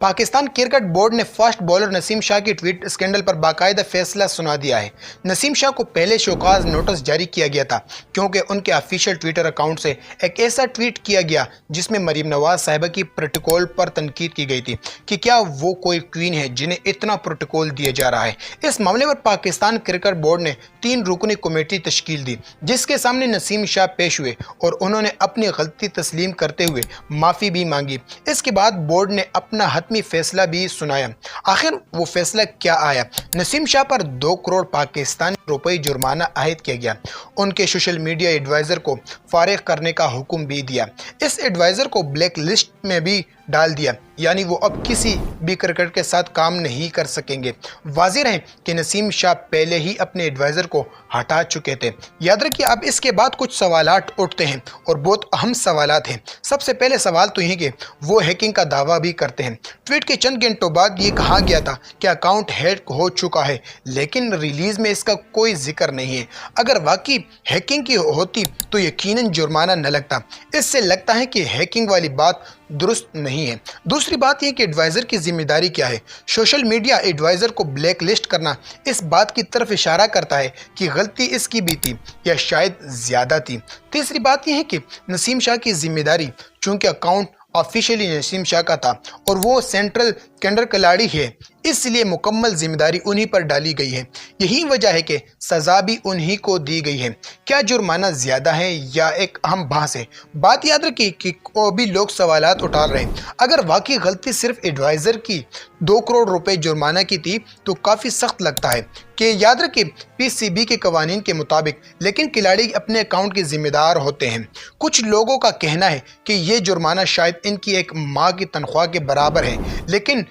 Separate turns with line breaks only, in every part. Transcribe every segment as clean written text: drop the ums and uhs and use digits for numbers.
Pakistan cricket board ने fast bowler Naseem Shah की tweet scandal पर बाकायदा फैसला सुना दिया है। नसीम शाह को पहले शोकाज नोटिस जारी किया गया था क्योंकि उनके ऑफिशियल ट्विटर अकाउंट से एक ऐसा ट्वीट किया गया जिसमें मरीम नवाज साहिबा की प्रोटोकॉल पर तनकीद की गई थी कि क्या वो कोई क्वीन है जिन्हें इतना प्रोटोकॉल दिया जा रहा है। इस मामले पर पाकिस्तान क्रिकेट बोर्ड ने 3 रुकनी कमेटी तश्कील दी जिसके सामने नसीम शाह पेश हुए और उन्होंने अपनी गलती तस्लीम करते हुए माफ़ी भी मांगी। इसके बाद बोर्ड ने अपना हतमी फैसला भी सुनाया। आखिर वो फैसला क्या आया? नसीम शाह पर 2 करोड़ पाकिस्तानी रुपए जुर्माना आयद किया गया। उनके सोशल मीडिया एडवाइज़र को फारिग करने का हुक्म भी दिया। इस एडवाइज़र को ब्लैक लिस्ट में भी डाल दिया, यानी वो अब किसी भी क्रिकेट के साथ काम नहीं कर सकेंगे। वाज़ेह है कि नसीम शाह पहले ही अपने एडवाइज़र को हटा चुके थे। याद रखिए, अब इसके बाद कुछ सवालात उठते हैं और बहुत अहम सवालात हैं। सबसे पहले सवाल तो यही कि वो हैकिंग का दावा भी करते हैं। ट्वीट के चंद घंटों बाद ये कहा गया था कि अकाउंट हैक हो चुका है, लेकिन रिलीज़ में इसका कोई जिक्र नहीं है। अगर वाकई हैकिंग की होती तो यकीनन जुर्माना न लगता। इससे लगता है कि हैकिंग वाली बात दुरुस्त नहीं है। दूसरी बात यह कि एडवाइज़र की जिम्मेदारी क्या है। सोशल मीडिया एडवाइज़र को ब्लैक लिस्ट करना इस बात की तरफ इशारा करता है कि गलती इसकी भी थी या शायद ज़्यादा थी। तीसरी बात यह है कि नसीम शाह की जिम्मेदारी, चूँकि अकाउंट ऑफिशियली नसीम शाह का था और वो सेंट्रल कैंडर खिलाड़ी है, इसलिए मुकम्मल जिम्मेदारी उन्हीं पर डाली गई है। यही वजह है कि सज़ा भी उन्हीं को दी गई है। क्या जुर्माना ज़्यादा है या एक अहम बहस है। बात याद रखिए कि भी लोग सवालात उठा रहे हैं। अगर वाकई गलती सिर्फ एडवाइज़र की 2 करोड़ रुपए जुर्माना की थी तो काफ़ी सख्त लगता है कि याद रखिए पीसीबी के कवानीन के मुताबिक, लेकिन खिलाड़ी अपने अकाउंट के जिम्मेदार होते हैं। कुछ लोगों का कहना है कि ये जुर्माना शायद इनकी एक माह की तनख्वाह के बराबर है, लेकिन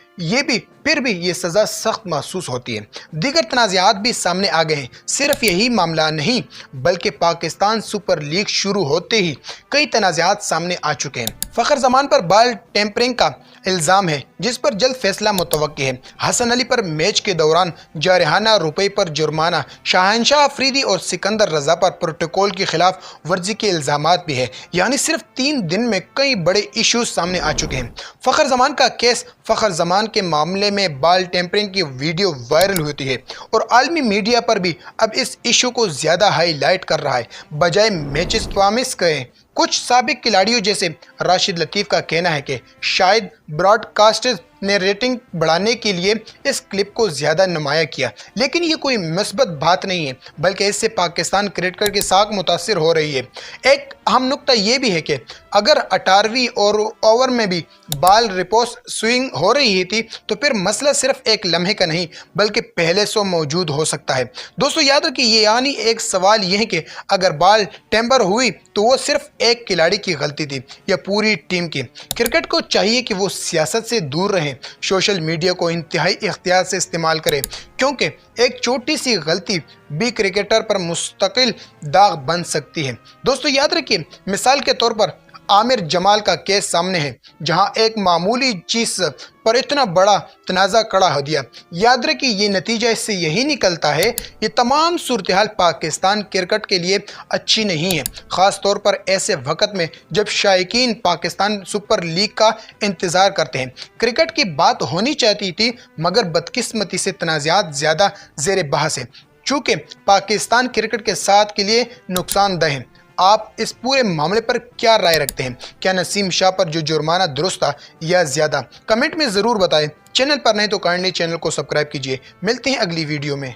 फिर भी ये सज़ा सख्त महसूस होती है। दीगर तनाज़ात भी सामने आ गए हैं। सिर्फ यही मामला नहीं बल्कि पाकिस्तान सुपर लीग शुरू होते ही कई तनाज़ात सामने आ चुके हैं। फ़खर जमान पर बॉल टेम्परिंग का इल्ज़ाम है जिस पर जल्द फैसला मुतवक्की है। हसन अली पर मैच के दौरान जारहाना रुपए पर जुर्माना, शहनशाह अफरीदी और सिकंदर रजा पर प्रोटोकॉल की खिलाफ वर्जी के इल्ज़ामात भी है। यानी सिर्फ 3 दिन में कई बड़े इश्यूज सामने आ चुके हैं। फ़खर जमान का केस, फ़खर जमान के मामले में बॉल टेम्परिंग की वीडियो वायरल होती है और आलमी मीडिया पर भी अब इस इशू को ज़्यादा हाईलाइट कर रहा है बजाय मैचेस प्रॉमिस करें। कुछ साबिक खिलाड़ियों जैसे राशिद लतीफ़ का कहना है कि शायद ब्रॉडकास्टर्स ने रेटिंग बढ़ाने के लिए इस क्लिप को ज़्यादा नुमाया किया, लेकिन ये कोई मुस्बत बात नहीं है बल्कि इससे पाकिस्तान क्रिकेट की साख मुतासिर हो रही है। एक अहम नुक्ता ये भी है कि अगर 18वीं और ओवर में भी बॉल रिपोर्स स्विंग हो रही थी तो फिर मसला सिर्फ एक लम्हे का नहीं बल्कि पहले से मौजूद हो सकता है। दोस्तों याद रखिए, ये यानी एक सवाल यह है कि अगर बॉल टेम्पर हुई तो वो सिर्फ एक खिलाड़ी की गलती थी या पूरी टीम की। क्रिकेट को चाहिए कि वो सियासत से दूर रहें, सोशल मीडिया को इंतहाई इख्तियार से इस्तेमाल करें, क्योंकि एक छोटी सी गलती भी क्रिकेटर पर मुस्तकिल दाग बन सकती है। दोस्तों याद रखिए, मिसाल के तौर पर आमिर जमाल का केस सामने है जहां एक मामूली चीज पर इतना बड़ा तनाज़ा खड़ा हो दिया। याद रखिए, ये नतीजा इससे यही निकलता है ये तमाम सूरत हाल पाकिस्तान क्रिकेट के लिए अच्छी नहीं है, ख़ास तौर पर ऐसे वक्त में जब शायकीन पाकिस्तान सुपर लीग का इंतज़ार करते हैं। क्रिकेट की बात होनी चाहती थी मगर बदकिस्मती से तनाज़ात ज़्यादा ज़ेर बहस है, चूँकि पाकिस्तान क्रिकेट के साथ के लिए नुकसानदेह है। आप इस पूरे मामले पर क्या राय रखते हैं? क्या नसीम शाह पर जो जुर्माना दुरुस्त था या ज़्यादा? कमेंट में ज़रूर बताएं। चैनल पर नहीं तो काइंडली चैनल को सब्सक्राइब कीजिए। मिलते हैं अगली वीडियो में।